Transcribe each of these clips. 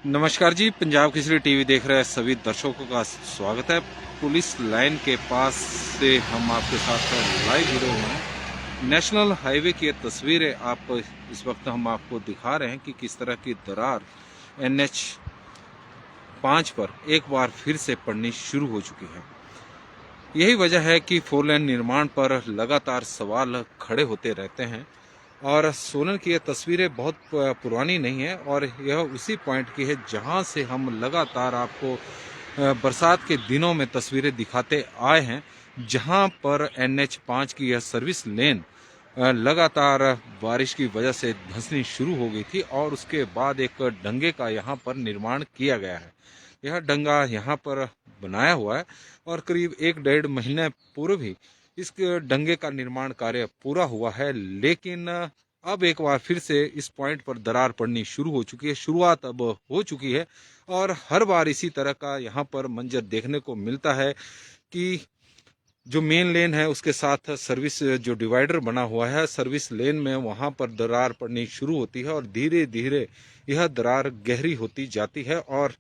नमस्कार जी, पंजाब केसरी टीवी देख रहे सभी दर्शकों का स्वागत है। पुलिस लाइन के पास से हम आपके साथ लाइव जुड़े हुए हैं। नेशनल हाईवे की ये तस्वीरें आप इस वक्त हम आपको दिखा रहे हैं कि किस तरह की दरार NH 5 पर एक बार फिर से पड़नी शुरू हो चुकी है। यही वजह है कि 4 लेन निर्माण पर लगातार सवाल खड़े होते रहते हैं और सोलन की ये तस्वीरें बहुत पुरानी नहीं है और यह उसी पॉइंट की है जहां से हम लगातार आपको बरसात के दिनों में तस्वीरें दिखाते आए हैं, जहां पर NH 5 की यह सर्विस लेन लगातार बारिश की वजह से धंसनी शुरू हो गई थी और उसके बाद एक डंगे का यहां पर निर्माण किया गया है। यह डंगा यहां पर बनाया हुआ है और करीब 1-1.5 महीने पूर्व ही इस डंगे का निर्माण कार्य पूरा हुआ है, लेकिन अब एक बार फिर से इस पॉइंट पर दरार पड़नी शुरू हो चुकी है। शुरुआत अब हो चुकी है और हर बार इसी तरह का यहाँ पर मंजर देखने को मिलता है कि जो मेन लेन है उसके साथ सर्विस जो डिवाइडर बना हुआ है, सर्विस लेन में वहाँ पर दरार पड़नी शुरू होती है और धीरे धीरे यह दरार गहरी होती जाती है और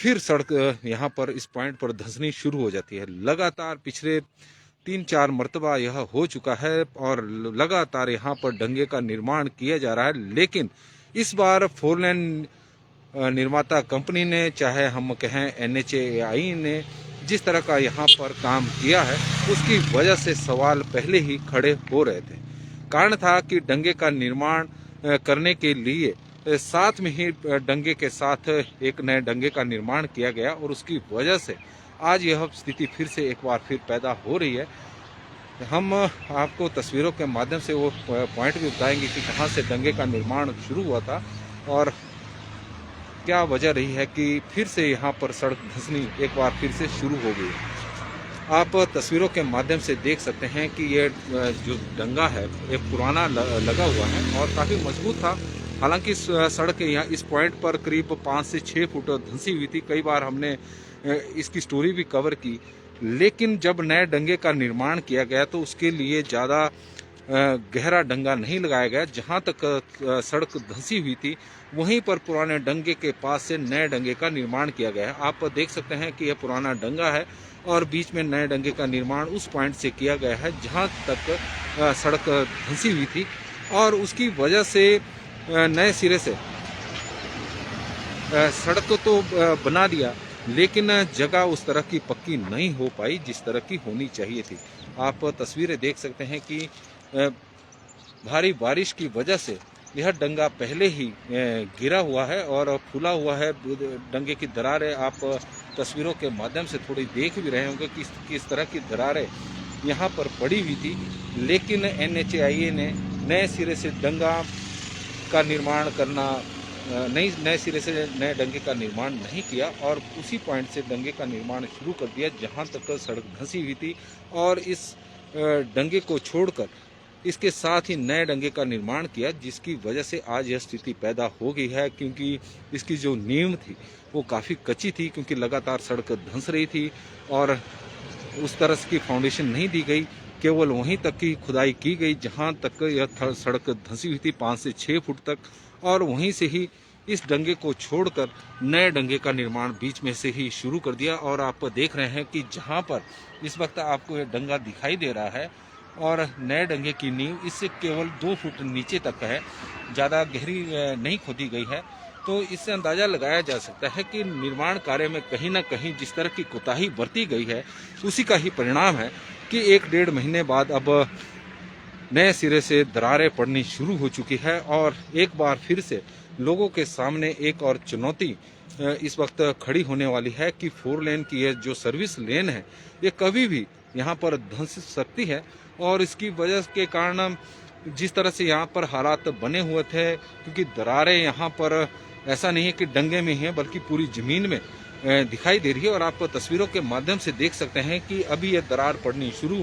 फिर सड़क यहाँ पर इस पॉइंट पर धंसनी शुरू हो जाती है। लगातार पिछले 3-4 मरतबा यह हो चुका है और लगातार यहाँ पर डंगे का निर्माण किया जा रहा है, लेकिन इस बार 4 लेन निर्माता कंपनी ने, चाहे हम कहें NHAI ने, जिस तरह का यहाँ पर काम किया है उसकी वजह से सवाल पहले ही खड़े हो रहे थे। कारण था कि डंगे का निर्माण करने के लिए साथ में ही डंगे के साथ एक नए डंगे का निर्माण किया गया और उसकी वजह से आज यह स्थिति फिर से एक बार फिर पैदा हो रही है। हम आपको तस्वीरों के माध्यम से वो पॉइंट भी बताएंगे कि कहाँ से डंगे का निर्माण शुरू हुआ था और क्या वजह रही है कि फिर से यहाँ पर सड़क धंसनी एक बार फिर से शुरू हो गई है। आप तस्वीरों के माध्यम से देख सकते हैं कि ये जो डंगा है ये पुराना लगा हुआ है और काफ़ी मजबूत था। हालांकि सड़क यहाँ इस पॉइंट पर करीब 5 से 6 फुट धंसी हुई थी। कई बार हमने इसकी स्टोरी भी कवर की, लेकिन जब नए डंगे का निर्माण किया गया तो उसके लिए ज़्यादा गहरा डंगा नहीं लगाया गया। जहाँ तक सड़क धंसी हुई थी वहीं पर पुराने डंगे के पास से नए डंगे का निर्माण किया गया है। आप देख सकते हैं कि यह पुराना डंगा है और बीच में नए डंगे का निर्माण उस पॉइंट से किया गया है जहाँ तक सड़क धंसी हुई थी और उसकी वजह से नए सिरे से सड़क तो बना दिया, लेकिन जगह उस तरह की पक्की नहीं हो पाई जिस तरह की होनी चाहिए थी। आप तस्वीरें देख सकते हैं कि भारी बारिश की वजह से यह डंगा पहले ही गिरा हुआ है और फूला हुआ है। डंगे की दरारें आप तस्वीरों के माध्यम से थोड़ी देख भी रहे होंगे कि किस तरह की दरारें यहाँ पर पड़ी हुई थी, लेकिन NHAI ने नए सिरे से डंगा का निर्माण करना नए सिरे से नए डंगे का निर्माण नहीं किया और उसी पॉइंट से डंगे का निर्माण शुरू कर दिया जहां तक सड़क धंसी हुई थी और इस डंगे को छोड़कर इसके साथ ही नए डंगे का निर्माण किया, जिसकी वजह से आज यह स्थिति पैदा हो गई है। क्योंकि इसकी जो नींव थी वो काफ़ी कच्ची थी, क्योंकि लगातार सड़क धंस रही थी और उस तरह की फाउंडेशन नहीं दी गई, केवल वहीं तक की खुदाई की गई जहां तक यह सड़क धंसी हुई थी 5 से 6 फुट तक, और वहीं से ही इस डंगे को छोड़कर नए डंगे का निर्माण बीच में से ही शुरू कर दिया। और आप देख रहे हैं कि जहां पर इस वक्त आपको यह डंगा दिखाई दे रहा है और नए डंगे की नींव इससे केवल 2 फुट नीचे तक है, ज़्यादा गहरी नहीं खोदी गई है। तो इससे अंदाज़ा लगाया जा सकता है कि निर्माण कार्य में कहीं ना कहीं जिस तरह की कोताही बरती गई है उसी का ही परिणाम है कि 1-1.5 महीने बाद अब नए सिरे से दरारें पड़नी शुरू हो चुकी है और एक बार फिर से लोगों के सामने एक और चुनौती इस वक्त खड़ी होने वाली है कि 4 लेन की यह जो सर्विस लेन है ये कभी भी यहाँ पर धंस सकती है। और इसकी वजह के कारण जिस तरह से यहाँ पर हालात बने हुए थे, क्योंकि दरारें यहाँ पर ऐसा नहीं है कि डंगे में ही है बल्कि पूरी ज़मीन में दिखाई दे रही है और आप तस्वीरों के माध्यम से देख सकते हैं कि अभी यह दरार पड़नी शुरू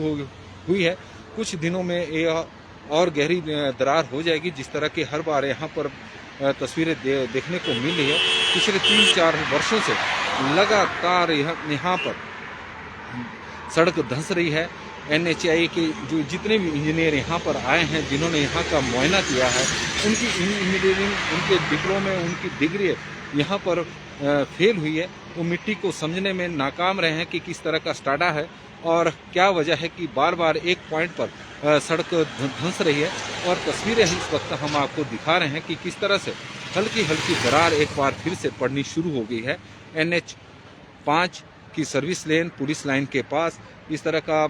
हुई है। कुछ दिनों में यह और गहरी दरार हो जाएगी, जिस तरह की हर बार यहाँ पर तस्वीरें देखने को मिल रही है। पिछले 3-4 वर्षों से लगातार यहाँ पर सड़क धंस रही है। NHAI के जो जितने भी इंजीनियर यहाँ पर आए हैं, जिन्होंने यहाँ का मुआयना किया है, उनकी इंजीनियरिंग, उनके डिप्लोमे, उनकी डिग्री यहाँ पर फेल हुई है, वो मिट्टी को समझने में नाकाम रहे हैं कि किस तरह का स्टाडा है और क्या वजह है कि बार बार एक पॉइंट पर सड़क धंस रही है। और तस्वीरें इस वक्त हम आपको दिखा रहे हैं कि किस तरह से हल्की हल्की दरार एक बार फिर से पड़नी शुरू हो गई है। NH5 की सर्विस लेन पुलिस लाइन के पास इस तरह का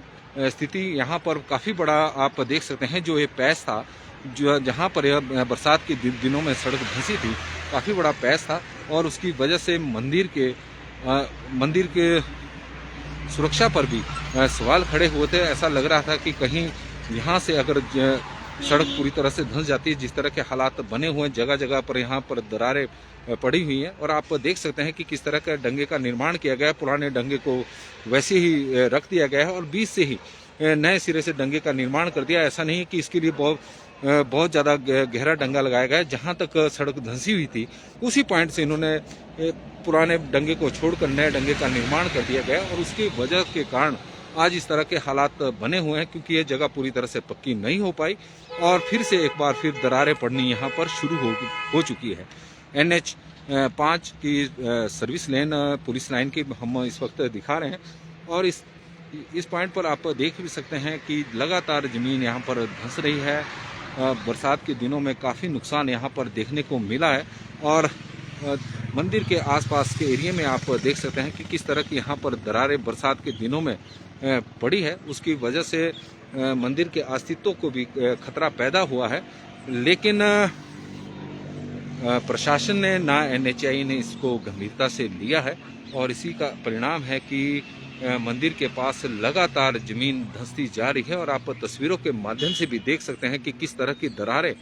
स्थिति यहाँ पर काफ़ी बड़ा आप देख सकते हैं। जो ये पैच था, जो जहाँ पर बरसात के दिनों में सड़क धंसी थी, काफ़ी बड़ा पैच था और उसकी वजह से मंदिर के सुरक्षा पर भी सवाल खड़े हुए थे। ऐसा लग रहा था कि कहीं यहाँ से अगर सड़क पूरी तरह से धंस जाती है, जिस तरह के हालात बने हुए हैं, जगह जगह पर यहाँ पर दरारें पड़ी हुई हैं। और आप देख सकते हैं कि किस तरह का डंगे का निर्माण किया गया है। पुराने डंगे को वैसे ही रख दिया गया है और बीच से ही नए सिरे से डंगे का निर्माण कर दिया। ऐसा नहीं है कि इसके लिए बहुत ज़्यादा गहरा डंगा लगाया गया है। जहाँ तक सड़क धंसी हुई थी उसी पॉइंट से इन्होंने पुराने डंगे को छोड़कर नए डंगे का निर्माण कर दिया गया और उसकी वजह के कारण आज इस तरह के हालात बने हुए हैं, क्योंकि ये जगह पूरी तरह से पक्की नहीं हो पाई और फिर से एक बार फिर दरारें पड़नी यहाँ पर शुरू हो चुकी है। NH5 की सर्विस लेन पुलिस लाइन की हम इस वक्त दिखा रहे हैं और इस पॉइंट पर आप देख भी सकते हैं कि लगातार ज़मीन यहाँ पर धंस रही है। बरसात के दिनों में काफ़ी नुकसान यहाँ पर देखने को मिला है और मंदिर के आसपास के एरिया में आप देख सकते हैं कि किस तरह की यहाँ पर दरारें बरसात के दिनों में पड़ी है। उसकी वजह से मंदिर के अस्तित्व को भी खतरा पैदा हुआ है, लेकिन प्रशासन ने ना NHAI ने इसको गंभीरता से लिया है और इसी का परिणाम है कि मंदिर के पास लगातार ज़मीन धंसती जा रही है। और आप तस्वीरों के माध्यम से भी देख सकते हैं कि किस तरह की दरारें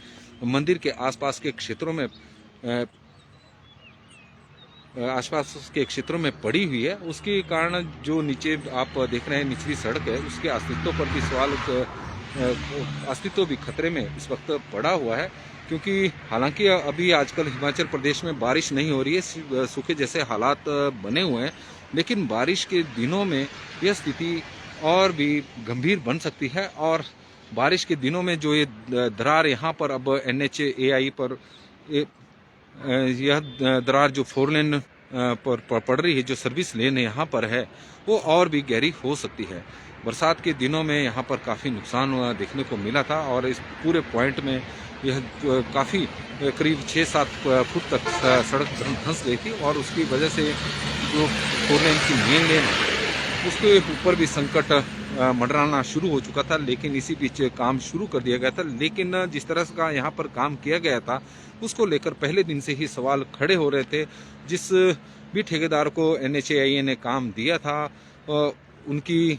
मंदिर के आसपास के क्षेत्रों में पड़ी हुई है। उसके कारण जो नीचे आप देख रहे हैं निचली सड़क है, उसके अस्तित्व पर भी अस्तित्व भी खतरे में इस वक्त पड़ा हुआ है। क्योंकि हालांकि अभी आजकल हिमाचल प्रदेश में बारिश नहीं हो रही है, सूखे जैसे हालात बने हुए हैं, लेकिन बारिश के दिनों में यह स्थिति और भी गंभीर बन सकती है। और बारिश के दिनों में जो ये दरार यहाँ पर अब NHAI पर यह दरार जो 4 लेन पर पड़ रही है, जो सर्विस लेन यहाँ पर है, वो और भी गहरी हो सकती है। बरसात के दिनों में यहाँ पर काफ़ी नुकसान देखने को मिला था और इस पूरे पॉइंट में यह काफ़ी करीब 6-7 फुट तक सड़क धंस गई थी और उसकी वजह से जो 4 लेन की मेन लेन उसके ऊपर भी संकट मंडराना शुरू हो चुका था। लेकिन इसी बीच काम शुरू कर दिया गया था। लेकिन जिस तरह का यहाँ पर काम किया गया था उसको लेकर पहले दिन से ही सवाल खड़े हो रहे थे। जिस भी ठेकेदार को NHAI ने काम दिया था उनकी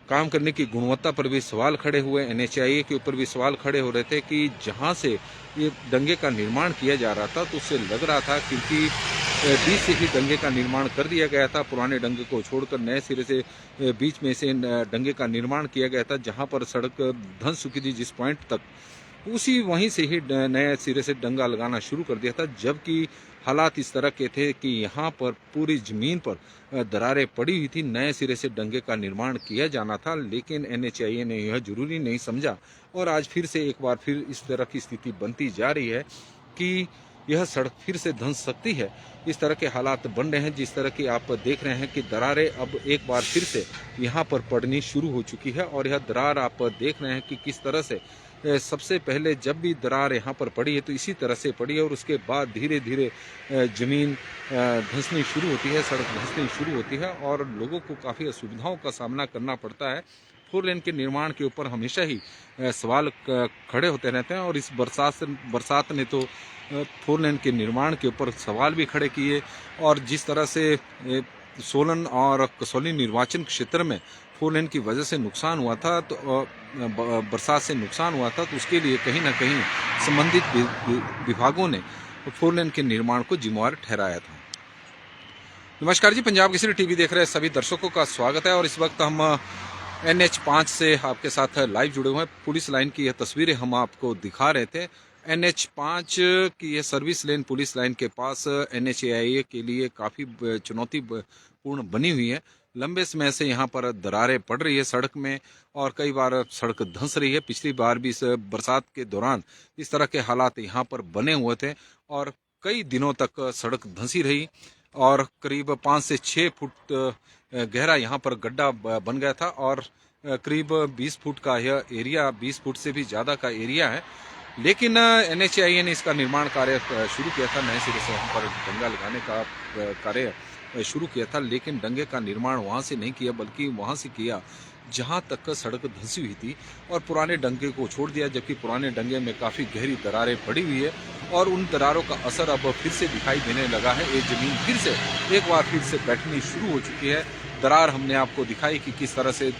काम करने की गुणवत्ता पर भी सवाल खड़े हुए। NHAI के ऊपर भी सवाल खड़े हो रहे थे कि जहां से ये डंगे का निर्माण किया जा रहा था तो उससे लग रहा था, क्योंकि बीच से ही डंगे का निर्माण कर दिया गया था, पुराने डंगे को छोड़कर नए सिरे से बीच में से डंगे का निर्माण किया गया था। जहां पर सड़क धंस चुकी थी जिस पॉइंट तक, उसी वहीं से ही नए सिरे से डंगा लगाना शुरू कर दिया था। जबकि हालात इस तरह के थे कि यहाँ पर पूरी ज़मीन पर दरारें पड़ी हुई थी, नए सिरे से डंगे का निर्माण किया जाना था। लेकिन NHAI ने यह जरूरी नहीं समझा और आज फिर से एक बार फिर इस तरह की स्थिति बनती जा रही है कि यह सड़क फिर से धंस सकती है। इस तरह के हालात बन रहे हैं। जिस तरह की आप देख रहे हैं कि दरारें अब एक बार फिर से यहाँ पर पड़नी शुरू हो चुकी है और यह दरार आप देख रहे हैं कि किस तरह से सबसे पहले जब भी दरार यहाँ पर पड़ी है तो इसी तरह से पड़ी है और उसके बाद धीरे धीरे ज़मीन धंसनी शुरू होती है, सड़क धंसनी शुरू होती है और लोगों को काफ़ी असुविधाओं का सामना करना पड़ता है। 4 लेन के निर्माण के ऊपर हमेशा ही सवाल खड़े होते रहते हैं और इस बरसात ने तो 4 लेन के निर्माण के ऊपर सवाल भी खड़े किए। और जिस तरह से सोलन और कसौली निर्वाचन क्षेत्र में 4 लेन की वजह से नुकसान हुआ था, तो बरसात से नुकसान हुआ था, तो उसके लिए कहीं ना कहीं संबंधित विभागों ने 4 लेन के निर्माण को जिम्मेवार ठहराया था। नमस्कार जी, पंजाब केसरी टीवी देख रहे सभी दर्शकों का स्वागत है और इस वक्त हम NH5 से आपके साथ लाइव जुड़े हुए हैं। पुलिस लाइन की यह तस्वीरें हम आपको दिखा रहे थे। NH5 की यह सर्विस लेन पुलिस लाइन के पास NHAI के लिए काफ़ी चुनौतीपूर्ण बनी हुई है। लंबे समय से यहाँ पर दरारें पड़ रही है सड़क में और कई बार सड़क धंस रही है। पिछली बार भी इस बरसात के दौरान इस तरह के हालात यहाँ पर बने हुए थे और कई दिनों तक सड़क धंसी रही और करीब 5 से 6 फुट गहरा यहाँ पर गड्ढा बन गया था और करीब 20 फुट का यह एरिया, 20 फुट से भी ज़्यादा का एरिया है। लेकिन NHAI ने इसका निर्माण कार्य शुरू किया था, नए सिरे से यहाँ पर डंगा लगाने का कार्य शुरू किया था, लेकिन डंगे का निर्माण वहाँ से नहीं किया बल्कि वहाँ से किया जहाँ तक सड़क धंसी हुई थी और पुराने डंगे को छोड़ दिया, जबकि पुराने डंगे में काफ़ी गहरी दरारें पड़ी हुई है और उन दरारों का असर अब फिर से दिखाई देने लगा है। ये जमीन फिर से एक बार फिर से बैठनी शुरू हो चुकी है। दरार हमने आपको दिखाई कि किस तरह से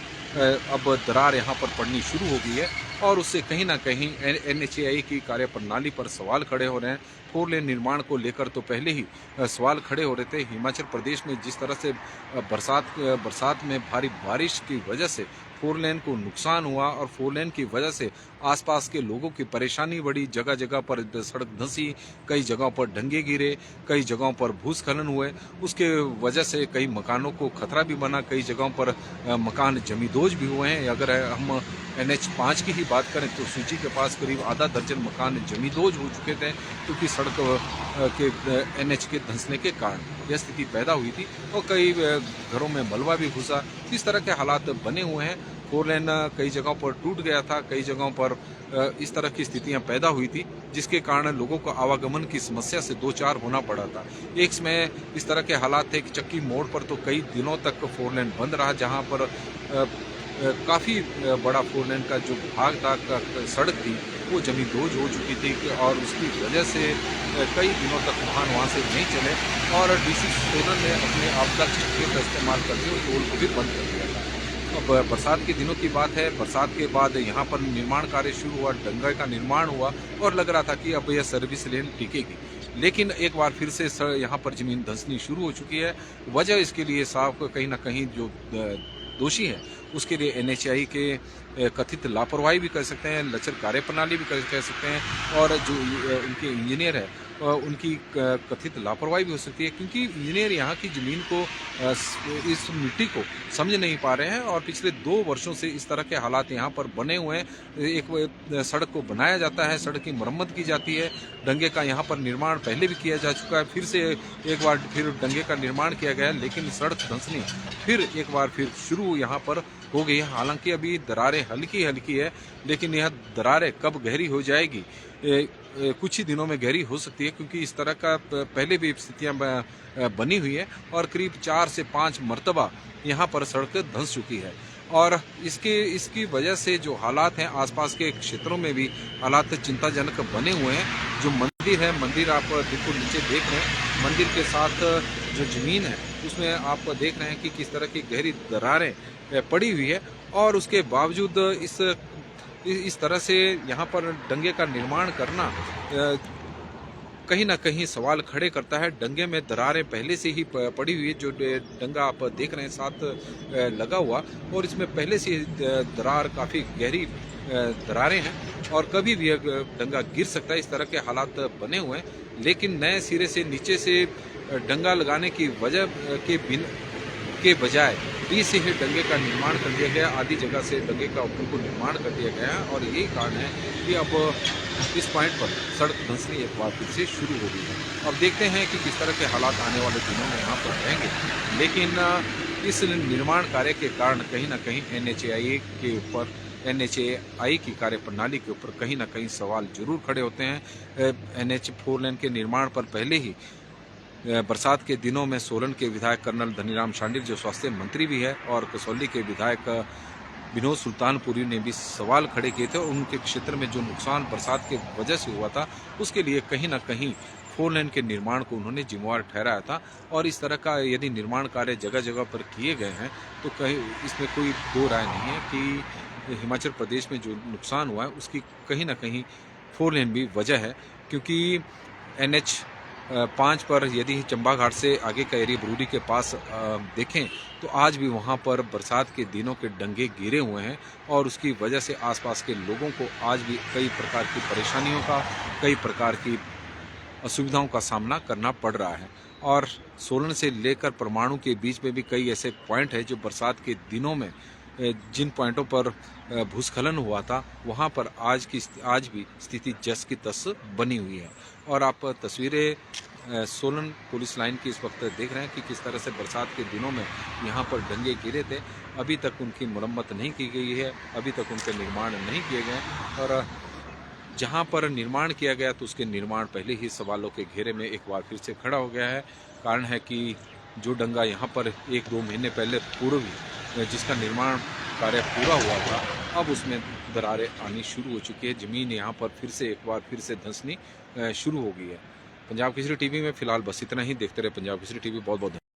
अब दरार यहाँ पर पड़नी शुरू हो गई है और उससे कहीं ना कहीं NHAI की कार्यप्रणाली पर सवाल खड़े हो रहे हैं। 4 लेन निर्माण को लेकर तो पहले ही सवाल खड़े हो रहे थे। हिमाचल प्रदेश में जिस तरह से बरसात में भारी बारिश की वजह से 4 लेन को नुकसान हुआ और 4 लेन की वजह से आसपास के लोगों की परेशानी बढ़ी, जगह जगह पर सड़क धंसी, कई जगहों पर डंगे गिरे, कई जगहों पर भूस्खलन हुए, उसके वजह से कई मकानों को खतरा भी बना, कई जगहों पर मकान जमींदोज भी हुए हैं। अगर हम NH5 की ही बात करें तो सूची के पास करीब आधा दर्जन मकान जमींदोज हो चुके थे क्योंकि सड़क के NH के धंसने के कारण यह स्थिति पैदा हुई थी और कई घरों में मलबा भी घुसा। इस तरह के हालात बने हुए हैं। 4 लेन कई जगहों पर टूट गया था, कई जगहों पर इस तरह की स्थितियां पैदा हुई थी जिसके कारण लोगों को आवागमन की समस्या से दो चार होना पड़ा था। एक समय इस तरह के हालात थे कि चक्की मोड़ पर तो कई दिनों तक 4 लेन बंद रहा, जहां पर काफ़ी बड़ा 4 लेन का जो भाग था सड़क थी वो जमींदोज हो चुकी थी और उसकी वजह से कई दिनों तक वाहन वहाँ से नहीं चले और DC सोलन ने अपने आपदा चक्के का इस्तेमाल करते हुए टोल को भी बंद कर दिया था। अब बरसात के दिनों की बात है, बरसात के बाद यहाँ पर निर्माण कार्य शुरू हुआ, डंगा का निर्माण हुआ और लग रहा था कि अब यह सर्विस लेन टिकेगी, लेकिन एक बार फिर से यहाँ पर जमीन धंसनी शुरू हो चुकी है। वजह इसके लिए साफ कहीं ना कहीं जो दोषी है उसके लिए NHAI के कथित लापरवाही भी कर सकते हैं, लचर कार्यप्रणाली भी कह सकते हैं और जो उनके इंजीनियर है उनकी कथित लापरवाही भी हो सकती है क्योंकि इंजीनियर यहाँ की ज़मीन को इस मिट्टी को समझ नहीं पा रहे हैं और पिछले 2 वर्षों से इस तरह के हालात यहाँ पर बने हुए हैं। एक सड़क को बनाया जाता है, सड़क की मरम्मत की जाती है, डंगे का यहाँ पर निर्माण पहले भी किया जा चुका है, फिर से एक बार फिर डंगे का निर्माण किया गया, लेकिन सड़क धंसनी फिर एक बार फिर शुरू यहाँ पर हो गई है। हालांकि अभी दरारें हल्की हल्की है, लेकिन यह दरारें कब गहरी हो जाएगी कुछ ही दिनों में गहरी हो सकती है क्योंकि इस तरह का पहले भी स्थितियां बनी हुई है और करीब 4 से 5 मरतबा यहाँ पर सड़क धंस चुकी है और इसकी वजह से जो हालात हैं आसपास के क्षेत्रों में भी हालात चिंताजनक बने हुए हैं। जो मंदिर है, मंदिर आप बिल्कुल नीचे देख रहे हैं, मंदिर के साथ जो जमीन है उसमें आप देख रहे हैं कि किस तरह की गहरी दरारें पड़ी हुई है और उसके बावजूद इस तरह से यहाँ पर डंगे का निर्माण करना कहीं ना कहीं सवाल खड़े करता है। डंगे में दरारें पहले से ही पड़ी हुई है, जो डंगा आप देख रहे हैं साथ लगा हुआ और इसमें पहले से दरार काफ़ी गहरी दरारें हैं और कभी भी डंगा गिर सकता है। इस तरह के हालात बने हुए हैं, लेकिन नए सिरे से नीचे से डंगा लगाने की वजह के बजाय बीच से ही डंगे का निर्माण कर दिया गया, आधी जगह से डंगे का ऊपर को निर्माण कर दिया गया है और यही कारण है कि अब इस पॉइंट पर सड़क धंसनी एक बार फिर से शुरू हो गई है। अब देखते हैं कि किस तरह के हालात आने वाले दिनों में यहाँ पर रहेंगे, लेकिन इस निर्माण कार्य के कारण कहीं ना कहीं NHAI की कार्यप्रणाली के ऊपर कहीं ना कहीं सवाल जरूर खड़े होते हैं। NH4 लेन के निर्माण पर पहले ही बरसात के दिनों में सोलन के विधायक कर्नल धनीराम शांडिल जो स्वास्थ्य मंत्री भी है और कसौली के विधायक विनोद सुल्तानपुरी ने भी सवाल खड़े किए थे और उनके क्षेत्र में जो नुकसान बरसात के वजह से हुआ था उसके लिए कहीं ना कहीं 4 लेन के निर्माण को उन्होंने जिम्मेवार ठहराया था और इस तरह का यदि निर्माण कार्य जगह जगह पर किए गए हैं तो कहीं इसमें कोई दो राय नहीं है कि हिमाचल प्रदेश में जो नुकसान हुआ है उसकी कहीं ना कहीं 4 लेन भी वजह है, क्योंकि NH5 पर यदि चंबा घाट से आगे का एरिया बरूरी के पास देखें तो आज भी वहां पर बरसात के दिनों के डंगे गिरे हुए हैं और उसकी वजह से आसपास के लोगों को आज भी कई प्रकार की परेशानियों का, कई प्रकार की असुविधाओं का सामना करना पड़ रहा है। और सोलन से लेकर परमाणु के बीच में भी कई ऐसे पॉइंट हैं जो बरसात के दिनों में जिन पॉइंटों पर भूस्खलन हुआ था वहाँ पर आज भी स्थिति जस की तस बनी हुई है। और आप तस्वीरें सोलन पुलिस लाइन की इस वक्त देख रहे हैं कि किस तरह से बरसात के दिनों में यहाँ पर डंगे गिरे थे। अभी तक उनकी मरम्मत नहीं की गई है, अभी तक उनके निर्माण नहीं किए गए और जहाँ पर निर्माण किया गया तो उसके निर्माण पहले ही सवालों के घेरे में एक बार फिर से खड़ा हो गया है। कारण है कि जो डंगा यहाँ पर 1-2 महीने पहले पूर्व जिसका निर्माण कार्य पूरा हुआ था, अब उसमें दरारें आनी शुरू हो चुकी है। ज़मीन यहाँ पर फिर से एक बार फिर से धंसनी शुरू हो गई है। पंजाब केसरी टीवी में फिलहाल बस इतना ही। देखते रहे पंजाब केसरी टीवी। बहुत बहुत